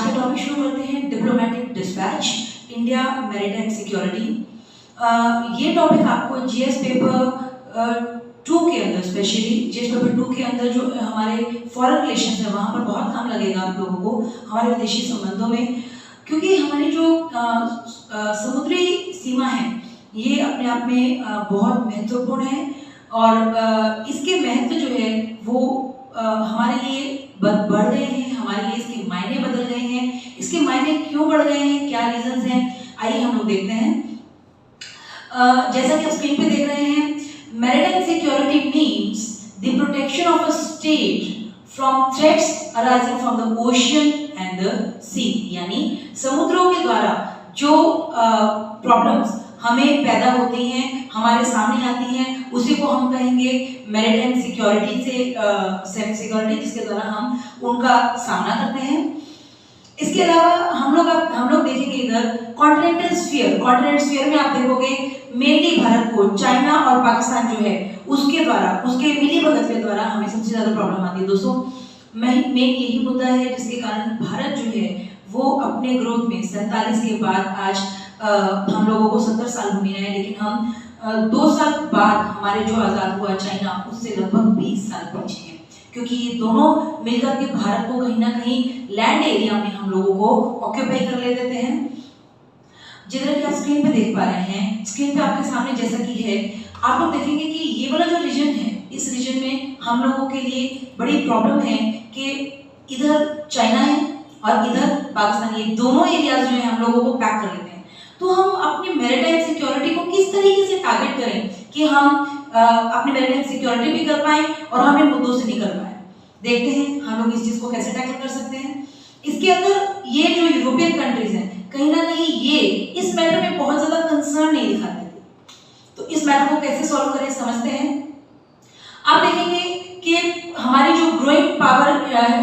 आज का टॉपिक शुरू करते हैं, diplomatic dispatch, India maritime security. ये टॉपिक आपको जीएस पेपर 2 के अंदर, स्पेशली जीएस पेपर 2 के अंदर जो हमारे फॉरेन रिलेशंस है वहाँ पर बहुत काम लगेगा आप लोगों को, हमारे विदेशी संबंधों में, क्योंकि हमारी जो समुद्री सीमा है ये अपने आप में बहुत महत्वपूर्ण है और इसके महत्व जो है वो हमारे लिए बढ़ गए हैं, हमारे लिए इसके मायने बदल गए हैं। इसके मायने क्यों बढ़ गए हैं, क्या रीजंस हैं, आइए हम लोग देखते हैं। जैसा कि आप स्क्रीन पे देख रहे हैं, maritime security means the protection of a state from threats arising from the ocean and the sea, यानी समुद्रों के द्वारा जो प्रॉब्लम्स हमें पैदा होती हैं, हमारे सामने आती हैं, उसी को हम कहेंगे मैरिटाइम सिक्योरिटी से सिक्योरिटी, जिसके द्वारा हम उनका सामना करते हैं। इसके अलावा हम लोग देखेंगे इधर कॉन्टिनेंटल स्फीयर में आप देखोगे मेनली भारत को चाइना और पाकिस्तान जो है उसके द्वारा, उसके मिली भगत के द्वारा हमें सबसे ज्यादा प्रॉब्लम आती है। दोस्तों मेन यही मुद्दा है जिसके कारण भारत जो है वो अपने ग्रोथ में 47 के बाद आज हम लोगों को 70 साल होने हैं, लेकिन हम 2 साल बाद हमारे जो आज़ाद हुआ चाइना उससे लगभग 20 साल पीछे हैं, क्योंकि ये दोनों मिलकर के भारत को कहीं ना कहीं लैंड एरिया में हम लोगों को ऑक्यूपाई कर ले देते हैं। जिधर कि आप स्क्रीन पे देख पा रहे हैं, स्क्रीन पे आपके सामने जैसा कि है, आप लोग देखेंगे कि ये वाला जो रीजन है, इस रीजन में हम लोगों के लिए बड़ी प्रॉब्लम है कि इधर चाइना है और इधर पाकिस्तान, ये दोनों एरियाज जो है हम लोगों को पैक कर लेते हैं। तो हम अपनी मैरिटाइम सिक्योरिटी को किस तरीके से टारगेट करें कि हम अपनी मैरिटाइम सिक्योरिटी भी कर पाए और हम इन मुद्दों से निकल पाए। देखते हैं हम लोग इस चीज को कैसे टैकल कर सकते हैं। इसके अंदर ये जो यूरोपियन कंट्रीज हैं, कहीं ना कहीं ये इस मैटर में बहुत ज्यादा कंसर्न नहीं दिखाते थे, तो इस मैटर को कैसे सॉल्व करें समझते हैं। आप देखेंगे कि हमारी जो ग्रोइंग पावर,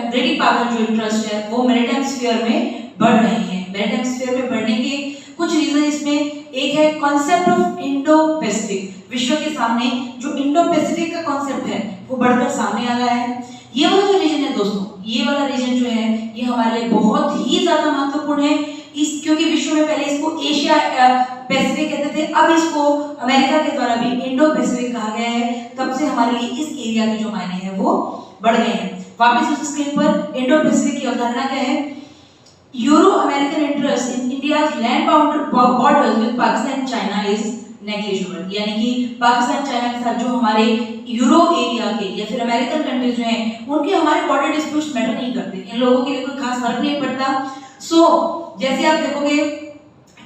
ट्रेडिंग पावर जो इंटरेस्ट है वो मैरिटाइम स्फीयर में बढ़ रहे हैं। मैरिटाइम स्फीयर में बढ़ने के कुछ रीजन इसमें एक है कॉन्सेप्ट ऑफ इंडो पैसिफिक। विश्व के सामने जो इंडो पैसिफिक का कॉन्सेप्ट है वो बढ़कर सामने आ रहा है। ये वाला जो रीजन है दोस्तों, ये वाला रीजन जो है ये हमारे लिए बहुत ही ज्यादा महत्वपूर्ण है, क्योंकि विश्व में पहले इसको एशिया पैसिफिक कहते थे, अब इसको अमेरिका के द्वारा भी इंडो पैसिफिक कहा गया है। तब से हमारे लिए इस एरिया के जो मायने हैं वो बढ़ गए हैं। वापस उस स्क्रीन पर इंडो पैसिफिक की अवधारणा क्या है। Euro American interest in India's land borders with Pakistan and China is negligible, यानी कि पाकिस्तान चाइना के साथ जो हमारे यूरो एरिया के या फिर अमेरिकन कंट्रीज जो हैं उनके हमारे बॉर्डर डिस्प्यूट्स मैटर नहीं करते, इन लोगों के लिए कोई खास फर्क नहीं पड़ता। जैसे आप देखोगे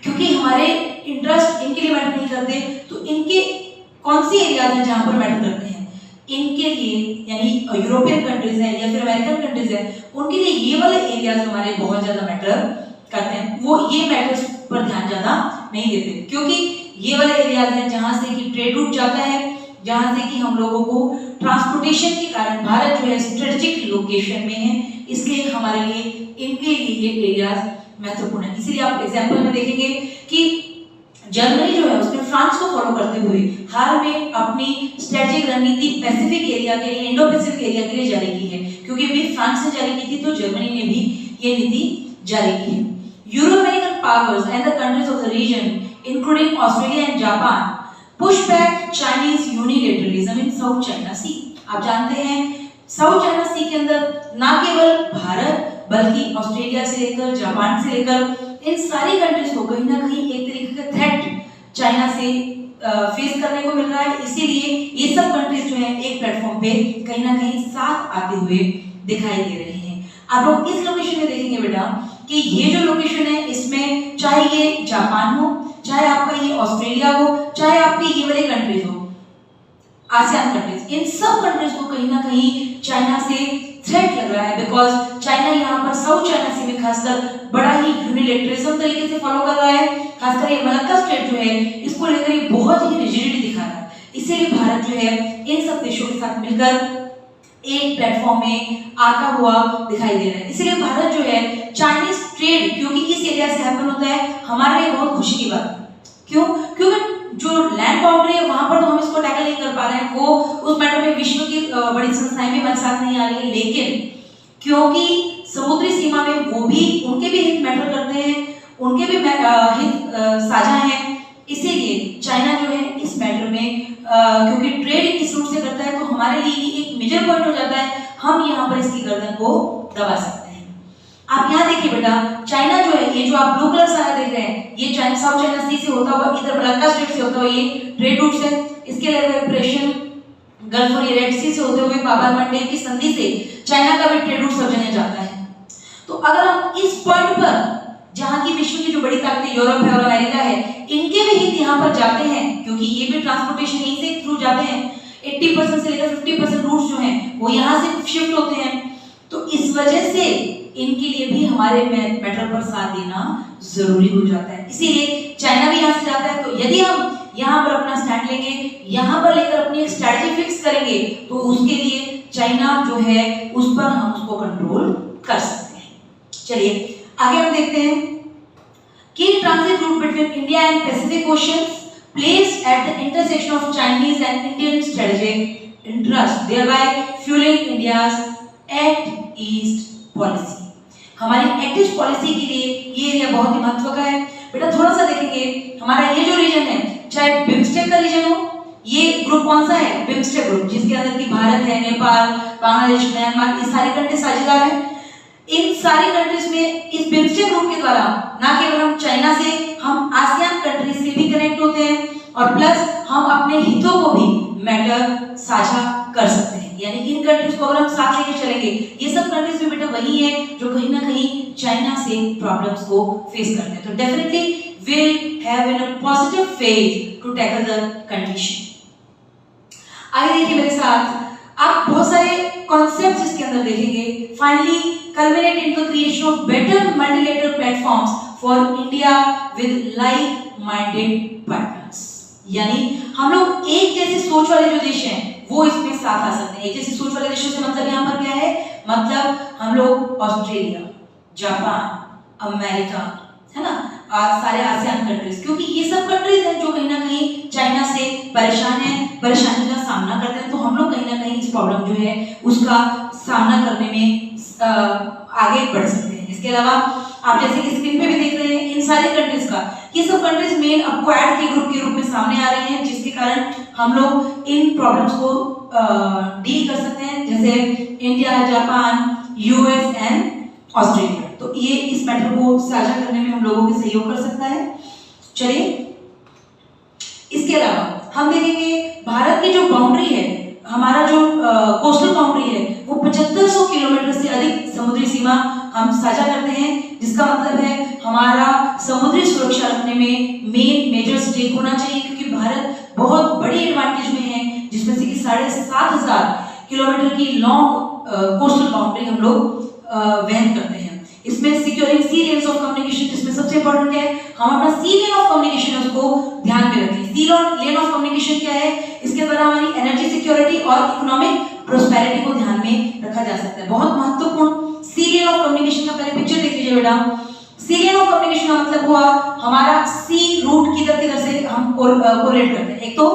क्योंकि हमारे इंटरेस्ट इनके लिए मैटर नहीं करते, तो इनके कौन सी एरियाज हैं जहां पर मैटर करते हैं, इनके लिए यानी यूरोपियन कंट्रीज हैं या फिर अमेरिकन कंट्रीज हैं, उनके लिए ये वाले एरियाज हमारे बहुत ज्यादा मैटर करते हैं। वो ये मैटर्स पर ध्यान ज्यादा नहीं देते, क्योंकि ये वाले एरियाज हैं जहां से कि ट्रेड रूट जाता है, जहां से कि हम लोगों को ट्रांसपोर्टेशन के कारण भारत जो है स्ट्रेटेजिक लोकेशन में है, इसलिए हमारे लिए इनके लिए ये एरियाज महत्वपूर्ण है। इसीलिए आप एग्जांपल में देखेंगे कि जर्मनी जो है उसने फ्रांस को फॉलो करते हुए हाल में अपनी स्ट्रेटेजिक रणनीति पैसिफिक एरिया के लिए, इंडो पैसिफिक एरिया के लिए जारी की है, क्योंकि अभी फ्रांस ने जारी की थी तो जर्मनी ने भी ये नीति जारी की है। Euro American powers and the countries of the region including Australia and Japan push back Chinese unilateralism in South China Sea. आप जानते हैं साउथ चाइना सी के अंदर ना केवल भारत बल्कि ऑस्ट्रेलिया से लेकर जापान से लेकर इन सारी कंट्रीज को कहीं ना कहीं एक तरीके का थ्रेट चाइना से फेस करने को मिल रहा है। इसीलिए ये सब कंट्रीज जो है एक प्लेटफॉर्म पे कहीं ना कहीं साथ आते हुए दिखाई दे रहे हैं। आप लोग इस लोकेशन में देखेंगे बेटा कि ये जो लोकेशन है इसमें चाहे ये जापान हो, चाहे आपका ये ऑस्ट्रेलिया हो, चाहे आपकी ये वाली कंट्रीज हो, आसियान कंट्रीज, इन सब कंट्रीज को कहीं ना कहीं चाइना से थ्रेट लग रहा है, बिकॉज चाइना यहाँ पर साउथ चाइना सी में खासकर बड़ा ही यूनिलैटरलिज्म तरीके से फॉलो कर रहा है। खासकर ये मलक्का स्टेट जो है इसको लेकर ये बहुत ही रिजिडिटी दिखा रहा है। इसीलिए भारत जो है इन सब देशों के साथ मिलकर एक प्लेटफॉर्म में आता हुआ दिखाई दे रहा है। इसीलिए भारत जो है चाइनीज ट्रेड, क्योंकि इस एरिया से हैपन होता है, हमारे लिए बहुत खुशी की बात है। क्यों? क्योंकि जो लैंड बाउंड्री है वहां पर तो हम इसको टैकल नहीं कर पा रहे हैं, वो उस मैटर में विश्व की बड़ी संस्थाएं भी हमारे साथ नहीं आ रही है, लेकिन क्योंकि समुद्री सीमा में वो भी, उनके भी हित मैटर करते हैं, उनके भी हित साझा हैं। इसीलिए चाइना जो है इस मैटर में क्योंकि ट्रेड इस रूट से करता है, तो हमारे लिए एक मेजर पॉइंट हो जाता है, हम यहाँ पर इसकी गर्दन को दबा सकते हैं। आप यहाँ देखिए बेटा, चाइना जो है, ये जो आप ब्लू कलर सारा देख रहे हैं, ये चाइना, साउथ चाइना सी से होता हुआ इधर मलक्का स्ट्रेट से होता हुआ ये ट्रेड रूट है। इसके अलावा पर्शियन गल्फ और रेड सी से होते हुए बाब एल मंडेब की संधि से चाइना का भी ट्रेड रूट सब जगह जाता है। तो अगर हम इस पॉइंट पर, जहाँ की विश्व की जो बड़ी ताकतें यूरोप है और अमेरिका है, इनके भी हित यहाँ पर जाते हैं, क्योंकि ये भी ट्रांसपोर्टेशन यहीं से थ्रू जाते हैं, 80% से लेकर 50% रूट्स जो हैं वो यहाँ से शिफ्ट होते हैं। तो इस वजह से इनके लिए भी हमारे मैटर पर साथ देना जरूरी हो जाता है। इसीलिए चाइना भी यहाँ से जाता है। तो यदि हम यहाँ पर अपना स्टैंड लेंगे, यहाँ पर लेकर अपनी स्ट्रैटेजी फिक्स करेंगे, तो उसके लिए चाइना जो है उस पर हम उसको कंट्रोल कर सकते हैं। चलिए आगे हम देखते हैं कि transit route between India and Pacific oceans placed at the intersection of Chinese and Indian strategic interest, thereby fuelling India's act east policy. हमारी एक्ट ईस्ट पॉलिसी के लिए ये एरिया बहुत ही महत्व का है। बेटा थोड़ा सा देखेंगे, हमारा ये जो रीजन है, चाहे बिम्स्टेक का रीजन हो, ये ग्रुप कौन सा है, बिम्स्टेक ग्रुप, जिसके अंदर की भारत है, नेपाल, बांग्लादेश, म्यांमार, ये सारी कंट्री साझेदार है। इन सारी कंट्रीज में इस बिम्स्टेक ग्रुप के द्वारा ना केवल हम चाइना से, हम आसियान कंट्रीज से भी कनेक्ट होते हैं, और प्लस हम अपने हितों को भी मैटर साझा कर सकते हैं। यानी इन कंट्रीज को अगर हम साथ लेके चलेंगे, ये सब कंट्रीज में बेटा वही है जो कहीं ना कहीं चाइना से प्रॉब्लम्स को फेस करते हैं। तो definitely will have in a positive phase to tackle the condition। आगे देखिए मेरे साथ, आप बहुत सारे कॉन्सेप्ट्स इसके अंदर देखेंगे। Finally culminate into the creation of better multilateral platforms for India with like-minded partners। यानी हम लोग एक जैसे सोच वाले जो देश हैं वो इसमें साथ आ सकते हैं। एक जैसी सोच वाले देशों से मतलब यहाँ पर क्या है, मतलब हम लोग ऑस्ट्रेलिया, जापान, अमेरिका, है ना, सारे आसियान कंट्रीज, क्योंकि ये सब कंट्रीज हैं जो कहीं ना कहीं चाइना से परेशान हैं, परेशानी का सामना करते हैं। तो हम लोग कहीं ना कहीं इस प्रॉब्लम जो है उसका सामना करने में आगे बढ़ सकते हैं। इसके अलावा आप जैसे कि स्क्रीन पे भी देख रहे हैं इन सारे कंट्रीज का, ये सब कंट्रीज मेन अब क्वाड के ग्रुप के रूप में सामने आ रहे हैं, जिसके कारण हम लोग इन प्रॉब्लम्स को डील कर सकते हैं, जैसे India, Japan, US and Australia. तो ये इस मैटर को साझा करने में हम लोगों के सहयोग कर सकता है। चलिए इसके अलावा हम देखेंगे भारत की जो बाउंड्री है, हमारा जो कोस्टल बाउंड्री है, वो 7500 किलोमीटर से अधिक समुद्री सीमा हम साझा करते हैं, जिसका मतलब है हमारा समुद्री सुरक्षा रखने में मेजर स्टेक होना चाहिए, क्योंकि भारत बहुत बड़ी एडवांटेज में है, जिसमें से कि 7500 किलोमीटर की लॉन्ग कोस्टल बाउंड्री हम लोग वहन करते हैं। इसमें securing sea lanes of communication, जिसमें सबसे इंपॉर्टेंट है हम अपना सी लेन ऑफ कम्युनिकेशन है उसको ध्यान में रखें। सी लेन ऑफ कम्युनिकेशन क्या है, इसके द्वारा हमारी एनर्जी सिक्योरिटी और इकोनॉमिक प्रोस्पेरिटी को ध्यान में रखा जा सकता है। बहुत महत्वपूर्ण सी लेन ऑफ कम्युनिकेशन का पहले पिक्चर देख लीजिए बेटा। सी लेन ऑफ कम्युनिकेशन का मतलब हुआ हमारा सी रूट किधर से हम कोरिलेट करते हैं। एक तो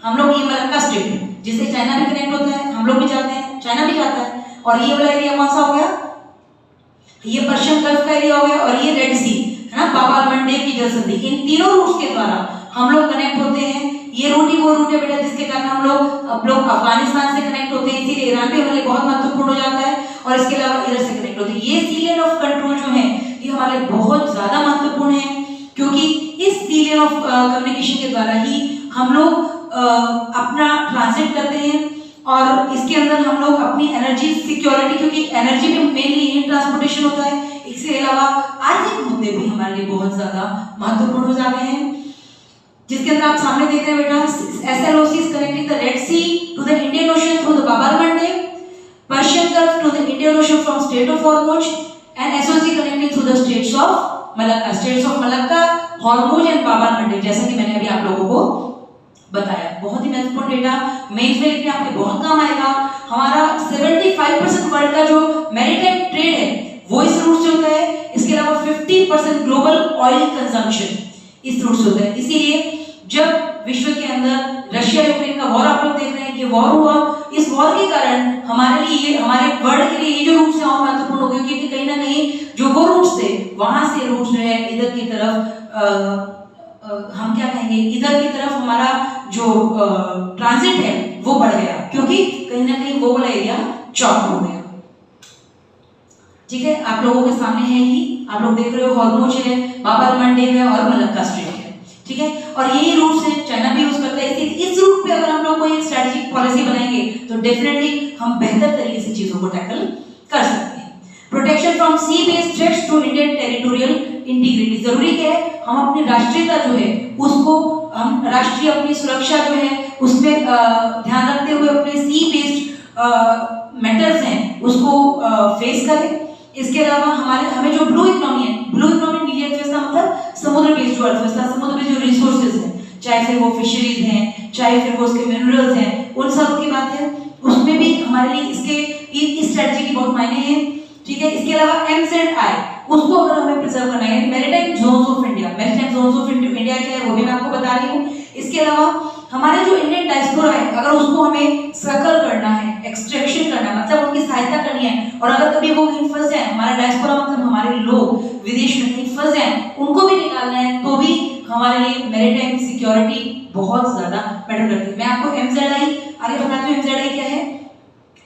हम लोग ये मलक्का स्ट्रेट जिससे चाइना भी कनेक्ट होता है, हम लोग भी जाते हैं, चाइना भी जाता है, और ये वाला एरिया कौन सा हो गया, ये पर्शियन गल्फ का एरिया हो गया, और ये रेड सी है ना, बाब एल मंडेब की जलसंधि। इन तीनों रूट्स के द्वारा हम लोग कनेक्ट होते हैं। ये रूट ही वो रूट है बेटा जिसके कारण हम लोग अफगानिस्तान से कनेक्ट होते हैं, इसीलिए ईरान भी हमारे लिए बहुत महत्वपूर्ण हो जाता है, और इसके अलावा इधर से कनेक्ट होते हैं। ये सी लेन ऑफ कंट्रोल जो है ये हमारे लिए बहुत ज्यादा महत्वपूर्ण है, क्योंकि इस सी लेन ऑफ कम्युनिकेशन के द्वारा ही हम लोग अपना ट्रांजिट करते हैं, और इसके अंदर हम लोग अपनी एनर्जी सिक्योरिटी, क्योंकि एनर्जी में मेनली यही ट्रांसपोर्टेशन होता है, इसके अलावा आर्थिक मुद्दे भी हमारे लिए बहुत ज्यादा महत्वपूर्ण हो जाते हैं, जिसके अंदर आप सामने देख रहे हैं बेटा SLOC is connecting the Red Sea to the Indian Ocean through the Bab el Mandeb, Persian Gulf to the Indian Ocean from Strait of Hormuz, and SOC connecting through the Straits of Malacca, Hormuz and Bab el Mandeb, जैसा कि मैंने अभी आप लोगों को बताया। बहुत ही महत्वपूर्ण डेटा, मेंस में लिखने आपके बहुत काम आएगा। हमारा 75% वर्ल्ड का जो मैरीटाइम ट्रेड है वो इस रूट से होता है, इसके अलावा 50% ग्लोबल ऑयल कंजम्पशन इस रूट से होता है। इसीलिए जब विश्व के अंदर रशिया यूक्रेन का वॉर आप लोग देख रहे हैं कि वॉर हुआ, इस वॉर के कारण हमारे लिए, हमारे वर्ल्ड के लिए ये जो रूट्स हैं और महत्वपूर्ण हो गए, क्योंकि कहीं ना कहीं जो वो रूट्स थे वहां से रूट्स जो है इधर की तरफ हम क्या कहेंगे, इधर की तरफ हमारा जो ट्रांजिट है वो बढ़ गया, क्योंकि कहीं ना कहीं वो वाला एरिया चौक हो गया। ठीक है, आप लोगों के सामने है ही, आप लोग देख रहे हो हॉर्मोज है, बाबर मंडेब है और मलक्का स्ट्रेट है। ठीक है, और यही रूट्स हैं, चाइना भी यूज करता है। इस रूट पे अगर हम लोग कोई स्ट्रेटेजिक पॉलिसी बनाएंगे तो डेफिनेटली हम बेहतर तरीके से चीजों को टैकल कर सकते हैं। Protection from sea based threats to Indian territorial integrity, जरूरी क्या है, हम अपनी राष्ट्रीयता जो है उसको, हम राष्ट्रीय अपनी सुरक्षा जो है उसमें ध्यान रखते हुए अपने सी बेस्ड मैटर्स हैं उसको फेस करें। इसके अलावा हमें जो ब्लू इकोनॉमी है, ब्लू इकोनॉमी इंडिया अर्थव्यवस्था मतलब समुद्र बेस्ड जो अर्थव्यवस्था, समुद्र में जो रिसोर्सेज हैं, चाहे फिर वो फिशरीज हैं, चाहे फिर वो उसके मिनरल्स हैं, उन सब की बात है, उसमें भी हमारे लिए इस स्ट्रेटजी की बहुत मायने हैं। ठीक है, इसके अलावा MZI, उसको अगर हमें प्रिजर्व करना है, maritime zones of India, maritime zones of India क्या है वो भी मैं आपको बता रही हूँ। इसके अलावा हमारे जो इंडियन डायस्पोरा है, अगर उसको हमें सर्कल करना है, एक्सट्रैक्शन करना है, मतलब उनकी सहायता करनी है, और अगर कभी वो कहीं फंस जाए, हमारा डायस्पोरा मतलब हमारे लोग विदेश में कहीं फंस जाए, उनको भी निकालना है, तो भी हमारे लिए मैरीटाइम सिक्योरिटी बहुत ज्यादा मैटर करती है। मैं आपको MZI आगे बताती हूँ। MZI क्या है?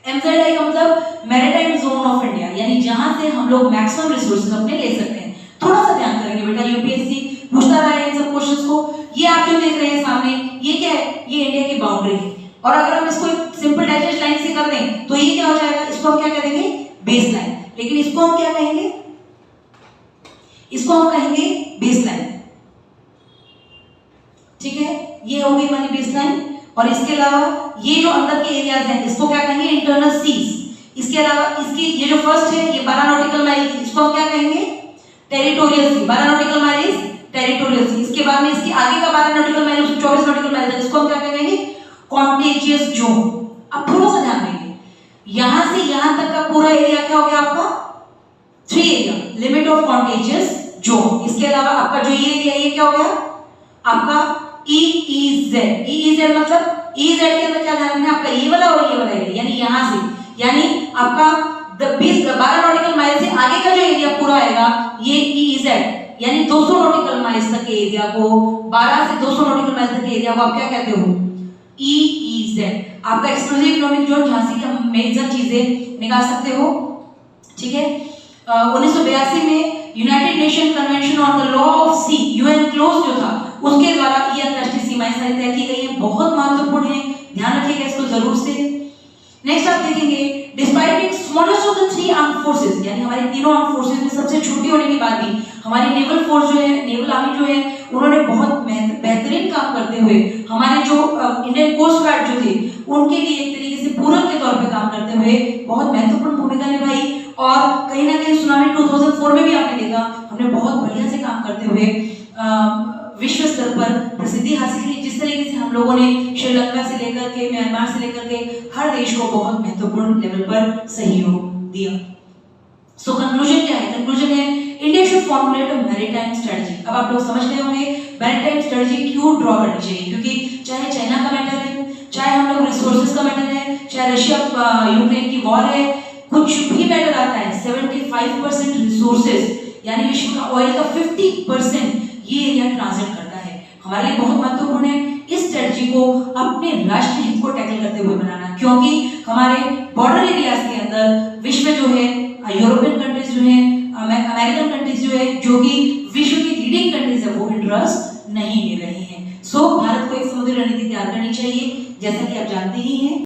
MZI का मतलब मैरीटाइम जोन ऑफ इंडिया, यानी जहां से हम लोग मैक्सिमम रिसोर्सेज अपने ले सकते हैं। थोड़ा सा ध्यान करेंगे बेटा, यूपीएससी पूछता रहा है इन सब क्वेश्चंस को। ये आप जो देख रहे हैं सामने, ये क्या है? ये इंडिया की बाउंड्री है, और अगर हम इसको सिंपल डाइजेस्ट लाइन से कर दें तो ये क्या हो जाएगा? इसको हम क्या कहेंगे? Base line. लेकिन इसको हम क्या कहेंगे? इसको हम कहेंगे बेस लाइन। ठीक है, ये हो गई हमारी बेस लाइन। और इसके अलावा ये जो अंदर के एरियाज हैं इसको क्या कहेंगे? Internal seas. इसके अलावा इसकी ये जो फर्स्ट है ये 12 नॉटिकल माइल, इसको हम क्या कहेंगे? Territorial C. 12 nautical mile is territorial सी। इसके बाद में इसकी आगे का 12 नॉटिकल माइल 24 नॉटिकल माइल है, इसको हम क्या कहेंगे? Contagious zone. अब थोड़ा सा ध्यान देंगे, यहां से यहां तक का पूरा एरिया क्या हो गया आपका? 3 area, limit of contagious zone. इसके अलावा आपका जो ये एरिया ये क्या हो गया? आपका EEZ। EEZ मतलब EEZ के अंदर क्या ध्यान रखना है आपका? ये वाला और ये वाला एरिया, यानी यहां से, यानी आपका 12 नॉटिकल माइल से आगे का जो एरिया पूरा आएगा ये EEZ, यानी 200 नॉटिकल माइल्स तक के एरिया को, 12 से 200 नॉटिकल माइल्स तक के एरिया को आप क्या कहते हो? EEZ। आपका एक्सक्लूसिव इकोनॉमिक जोन, जहां से आप मेजर चीजें निकाल सकते हो। ठीक है, 1982 में United Nation convention on the law of sea, UNCLOS जो था, उसके द्वारा ये अंतरराष्ट्रीय सीमाएं सारी तय की गई है, बहुत महत्वपूर्ण है, ध्यान रखिएगा इसको जरूर से। नेक्स्ट आप देखेंगे, despite being smallest of the 3 armed forces, यानी हमारी तीनों आर्म्ड फोर्सेस में सबसे छोटी होने के बाद भी हमारी नेवल फोर्स जो है, नेवल आर्मी जो है, उन्होंने बहुत बेहतरीन काम करते हुए हमारे जो इंडियन कोस्ट गार्ड जो थे उनके लिए एक तरीके से पूरक के तौर पे काम करते हुए बहुत महत्वपूर्ण भूमिका निभाई। और कहीं ना कहीं सुनामी 2004 में भी आपने देखा, हमने बहुत बढ़िया से काम करते हुए विश्व स्तर पर प्रसिद्धि हासिल की। जिस तरीके से हम लोगों ने श्रीलंका से लेकर के, म्यांमार से लेकर के हर देश को बहुत महत्वपूर्ण लेवल पर सहयोग दिया। सो कंक्लूजन क्या है? कंक्लूजन है India should formulate a maritime strategy. अब आप लोग समझ गए होंगे मैरीटाइम स्ट्रेटजी क्यों ड्रॉ करनी चाहिए, क्योंकि चाहे चाइना का मैटर है, चाहे हम लोग रिसोर्सेज का मैटर है, चाहे रशिया यूक्रेन की वॉर है, कुछ भी मैटर आता है, 75% रिसोर्सेज यानी विश्व का ऑयल का 50% ये एरिया ट्रांजिट करता है। हमारे लिए बहुत महत्वपूर्ण है इस स्ट्रेटजी को अपने राष्ट्रीय हित को टैकल करते हुए बनाना, क्योंकि हमारे बॉर्डर एरियाज के अंदर विश्व जो है, यूरोपियन कंट्रीज जो है, अमेरिकन कंट्रीज जो है, जो कि विश्व की लीडिंग कंट्रीज है, वो इंटरेस्ट नहीं ले रही हैं। सो भारत को एक समुद्री रणनीति तैयार करनी चाहिए, जैसा कि आप जानते ही हैं।